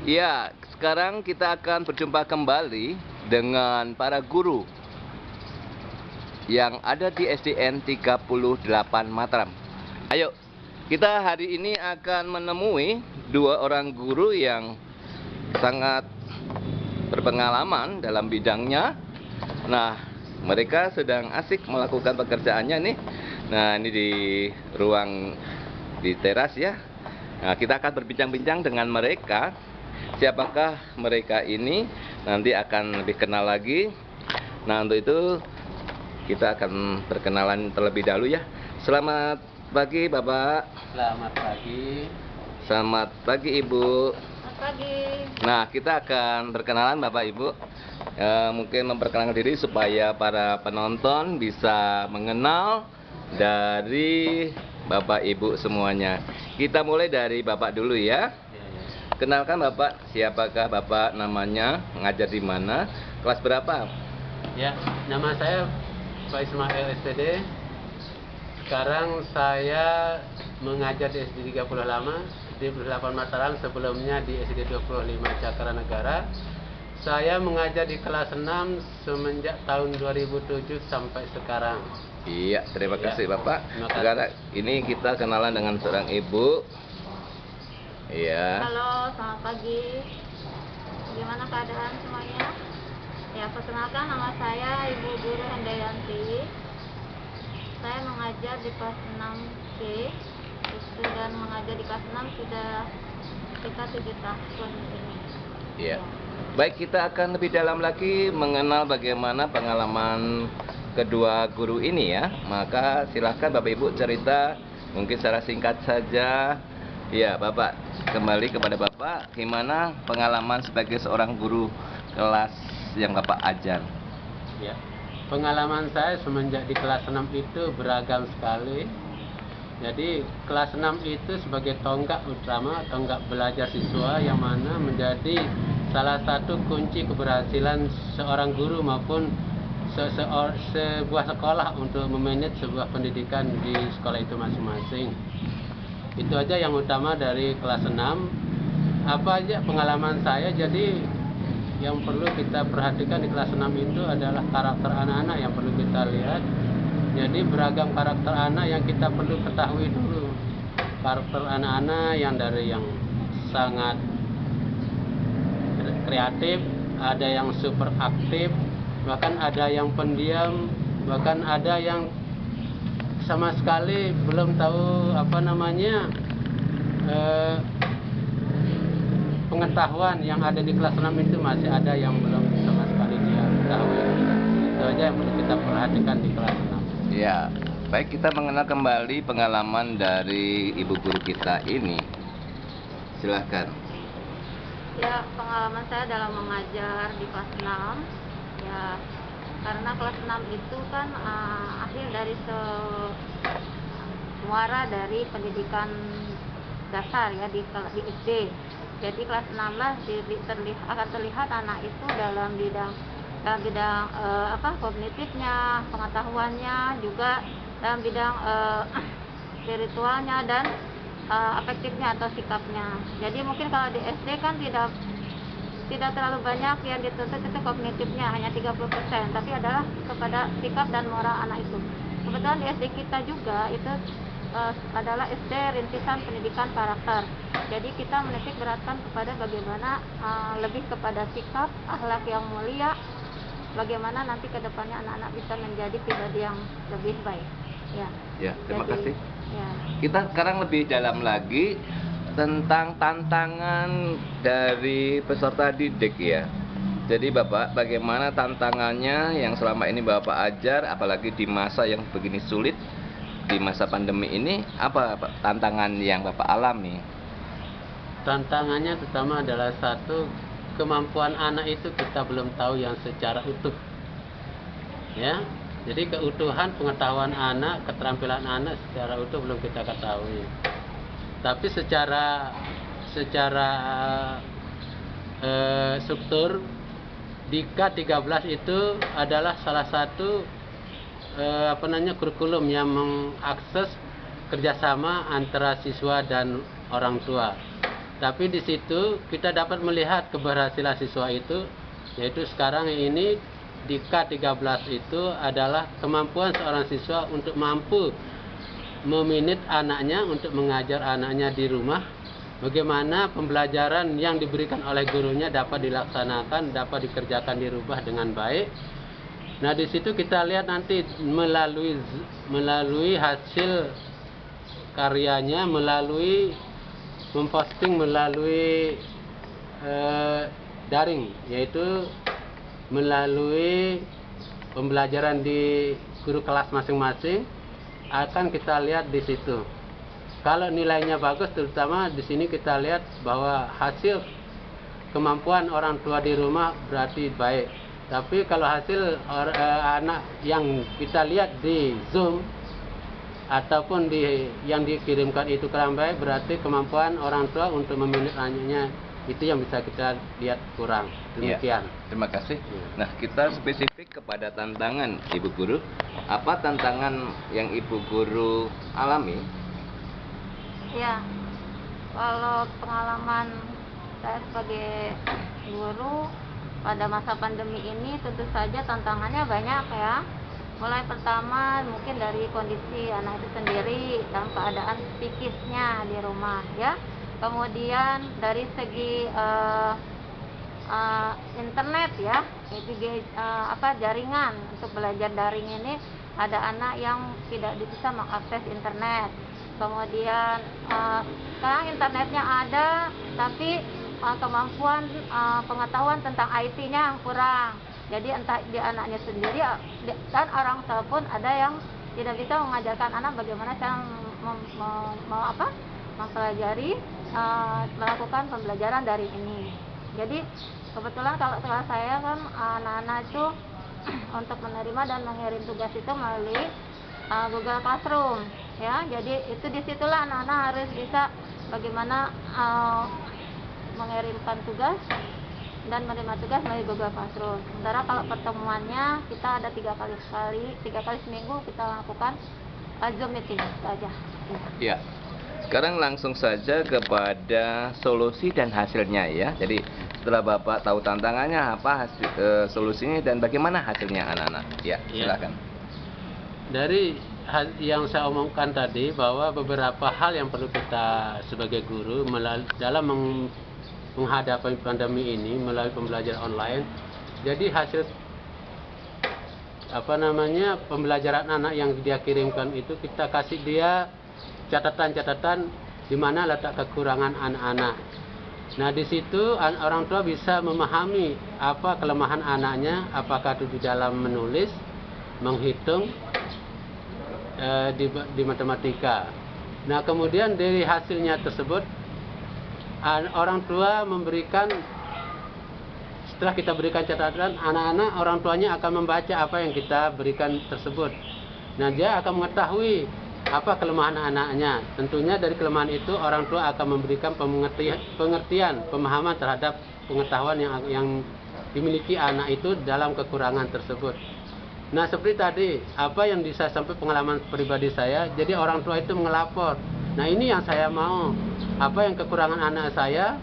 Ya, sekarang kita akan berjumpa kembali dengan para guru yang ada di SDN 38 Mataram. Ayo, kita hari ini akan menemui dua orang guru yang sangat berpengalaman dalam bidangnya. Nah, mereka sedang asik melakukan pekerjaannya nih. Nah, ini di ruang di teras ya. Nah, kita akan berbincang-bincang dengan mereka. Siapakah mereka ini? Nanti akan lebih kenal lagi. Nah, untuk itu kita akan perkenalan terlebih dahulu ya. Selamat pagi Bapak. Selamat pagi. Selamat pagi Ibu. Selamat pagi. Nah, kita akan berkenalan Bapak Ibu. Mungkin memperkenalkan diri supaya para penonton bisa mengenal dari Bapak Ibu semuanya. Kita mulai dari Bapak dulu ya. Kenalkan Bapak, siapakah Bapak, namanya, ngajar di mana, kelas berapa? Ya, nama saya Pak Ismail STD. Sekarang saya mengajar di SD 38 Mataram, sebelumnya di SD 25 Cakra Negara. Saya mengajar di kelas 6 semenjak tahun 2007 sampai sekarang. Iya, terima kasih Bapak. Terima kasih. Sekarang ini kita kenalan dengan seorang ibu. Iya. Halo, selamat pagi. Gimana keadaan semuanya? Ya, perkenalkan nama saya Ibu Guru Hendayanti. Saya mengajar di kelas 6C dan mengajar di kelas 6 sudah sekitar 7 tahun ini. Iya. Baik, kita akan lebih dalam lagi mengenal bagaimana pengalaman kedua guru ini ya. Maka silahkan Bapak Ibu cerita mungkin secara singkat saja. Ya, Bapak, kembali kepada Bapak, gimana pengalaman sebagai seorang guru kelas yang Bapak ajar? Ya. Pengalaman saya semenjak di kelas 6 itu beragam sekali. Jadi kelas 6 itu sebagai tonggak utama, tonggak belajar siswa yang mana menjadi salah satu kunci keberhasilan seorang guru maupun sebuah sekolah untuk memanage sebuah pendidikan di sekolah itu masing-masing. Itu aja yang utama dari kelas 6. Apa aja pengalaman saya, jadi yang perlu kita perhatikan di kelas 6 itu adalah karakter anak-anak yang perlu kita lihat. Jadi beragam karakter anak yang kita perlu ketahui dulu. Karakter anak-anak yang dari yang sangat kreatif, ada yang super aktif, bahkan ada yang pendiam, bahkan ada yang sama sekali belum tahu pengetahuan yang ada di kelas 6 itu, masih ada yang belum sama sekali dia ketahui. Itu aja yang perlu kita perhatikan di kelas 6. Ya, baik, kita mengenal kembali pengalaman dari ibu guru kita ini. Silahkan. Ya, pengalaman saya dalam mengajar di kelas 6 ya, karena kelas 6 itu kan akhir dari muara dari pendidikan dasar ya di SD. Jadi kelas 16 akan terlihat anak itu dalam bidang kognitifnya, pengetahuannya, juga dalam bidang spiritualnya dan afektifnya atau sikapnya. Jadi mungkin kalau di SD kan tidak terlalu banyak yang dituntut itu kognitifnya, hanya 30%, tapi adalah kepada sikap dan moral anak itu. Kebetulan di SD kita juga itu adalah SD rintisan pendidikan karakter. Jadi kita menitik beratkan kepada bagaimana lebih kepada sikap, akhlak yang mulia, bagaimana nanti ke depannya anak-anak bisa menjadi pribadi yang lebih baik. Ya, terima kasih. Ya. Kita sekarang lebih dalam lagi tentang tantangan dari peserta didik ya. Jadi Bapak, bagaimana tantangannya yang selama ini Bapak ajar, apalagi di masa yang begini sulit, di masa pandemi ini, apa tantangan yang Bapak alami? Tantangannya terutama adalah satu, kemampuan anak itu kita belum tahu yang secara utuh. Ya, jadi keutuhan pengetahuan anak, keterampilan anak secara utuh belum kita ketahui. Tapi secara struktur di K13 itu adalah salah satu kurikulum yang mengakses kerjasama antara siswa dan orang tua. Tapi di situ kita dapat melihat keberhasilan siswa itu, yaitu sekarang ini di K13 itu adalah kemampuan seorang siswa untuk mampu meminit anaknya untuk mengajar anaknya di rumah. Bagaimana pembelajaran yang diberikan oleh gurunya dapat dilaksanakan, dapat dikerjakan di rumah dengan baik. Nah, di situ kita lihat nanti melalui hasil karyanya, melalui memposting melalui daring, yaitu melalui pembelajaran di guru kelas masing-masing, akan kita lihat di situ. Kalau nilainya bagus, terutama di sini kita lihat bahwa hasil kemampuan orang tua di rumah berarti baik. Tapi kalau hasil anak yang kita lihat di Zoom ataupun yang dikirimkan itu kurang baik, berarti kemampuan orang tua untuk meminit anaknya itu yang bisa kita lihat kurang. Demikian. Ya, terima kasih. Nah, kita spesifik kepada tantangan Ibu Guru. Apa tantangan yang Ibu Guru alami? Ya, kalau pengalaman saya sebagai guru pada masa pandemi ini tentu saja tantangannya banyak ya. Mulai pertama mungkin dari kondisi anak itu sendiri dalam keadaan psikisnya di rumah ya. Kemudian dari segi internet ya, itu jaringan untuk belajar daring ini, ada anak yang tidak bisa mengakses internet. Kemudian sekarang internetnya ada, tapi kemampuan pengetahuan tentang IT-nya yang kurang. Jadi entah di anaknya sendiri dan orang tua pun ada yang tidak bisa mengajarkan anak bagaimana cara mempelajari, melakukan pembelajaran dari ini. Jadi kebetulan kalau kelas saya kan anak-anak itu untuk menerima dan mengirim tugas itu melalui Google Classroom ya. Jadi itu disitulah anak-anak harus bisa bagaimana mengirimkan tugas dan menerima tugas melalui Google Classroom. Sementara kalau pertemuannya kita ada tiga kali seminggu kita lakukan Zoom meeting saja. Ya. Sekarang langsung saja kepada solusi dan hasilnya ya. Jadi setelah Bapak tahu tantangannya apa, solusinya dan bagaimana hasilnya anak-anak. Ya, silakan. Dari yang saya omongkan tadi, bahwa beberapa hal yang perlu kita sebagai guru dalam menghadapi pandemi ini melalui pembelajaran online. Jadi hasil pembelajaran anak yang dia kirimkan itu kita kasih dia catatan-catatan di mana letak kekurangan anak-anak. Nah, di situ orang tua bisa memahami apa kelemahan anaknya, apakah itu di dalam menulis, menghitung, di matematika. Nah, kemudian dari hasilnya tersebut orang tua memberikan, setelah kita berikan catatan, anak-anak orang tuanya akan membaca apa yang kita berikan tersebut. Nah, dia akan mengetahui apa kelemahan anaknya. Tentunya dari kelemahan itu orang tua akan memberikan pengertian, pemahaman terhadap pengetahuan yang dimiliki anak itu dalam kekurangan tersebut. Nah, seperti tadi, apa yang bisa sampai pengalaman pribadi saya, jadi orang tua itu mengelapor. Nah, ini yang saya mau, apa yang kekurangan anak saya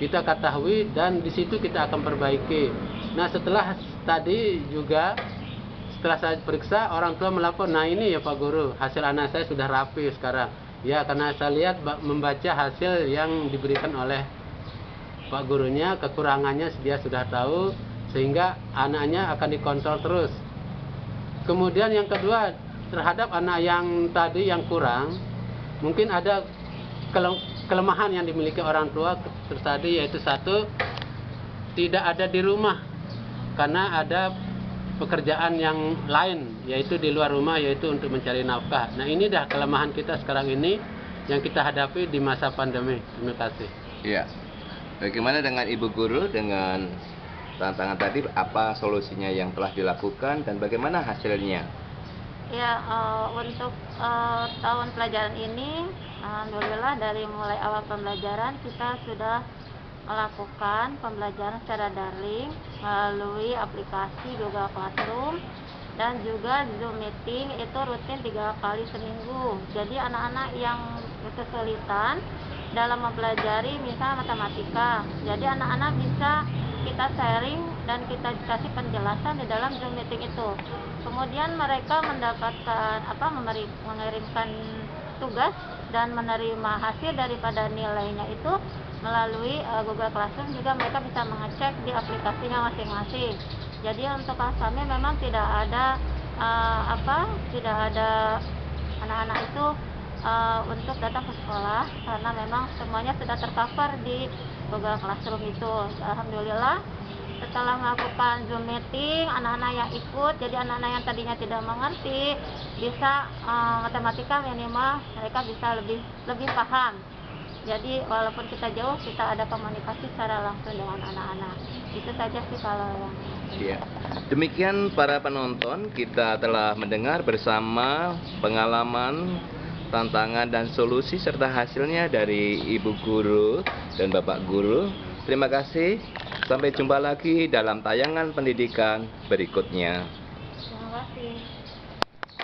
kita ketahui dan di situ kita akan perbaiki. Nah, setelah tadi juga, setelah saya periksa, orang tua melapor, nah ini ya Pak Guru, hasil anak saya sudah rapi sekarang. Ya, karena saya lihat membaca hasil yang diberikan oleh Pak Gurunya, kekurangannya dia sudah tahu, sehingga anaknya akan dikontrol terus. Kemudian yang kedua, terhadap anak yang tadi yang kurang, mungkin ada kelemahan yang dimiliki orang tua tadi, yaitu satu, tidak ada di rumah karena ada pekerjaan yang lain, yaitu di luar rumah, yaitu untuk mencari nafkah. Nah, ini dah kelemahan kita sekarang ini yang kita hadapi di masa pandemi. Terima kasih. Iya. Bagaimana dengan Ibu Guru dengan tantangan tadi, apa solusinya yang telah dilakukan dan bagaimana hasilnya? Ya, untuk tahun pelajaran ini, alhamdulillah dari mulai awal pembelajaran kita sudah melakukan pembelajaran secara daring melalui aplikasi Google Classroom dan juga Zoom meeting itu rutin 3 kali seminggu. Jadi anak-anak yang kesulitan dalam mempelajari misal matematika. Jadi anak-anak bisa kita sharing dan kita kasih penjelasan di dalam Zoom meeting itu. Kemudian mereka mendapatkan mengirimkan tugas dan menerima hasil daripada nilainya itu melalui Google Classroom. Juga mereka bisa mengecek di aplikasinya masing-masing. Jadi untuk kelas kami memang tidak ada anak-anak itu untuk datang ke sekolah, karena memang semuanya sudah tercover di Google Classroom itu. Alhamdulillah setelah melakukan Zoom meeting, anak-anak yang ikut, jadi anak-anak yang tadinya tidak mengerti bisa matematika minimal mereka bisa lebih paham. Jadi walaupun kita jauh, kita ada komunikasi secara langsung dengan anak-anak. Itu saja sih kalau yang Ya. Demikian para penonton, kita telah mendengar bersama pengalaman, tantangan dan solusi serta hasilnya dari Ibu Guru dan Bapak Guru. Terima kasih. Sampai jumpa lagi dalam tayangan pendidikan berikutnya. terima kasih.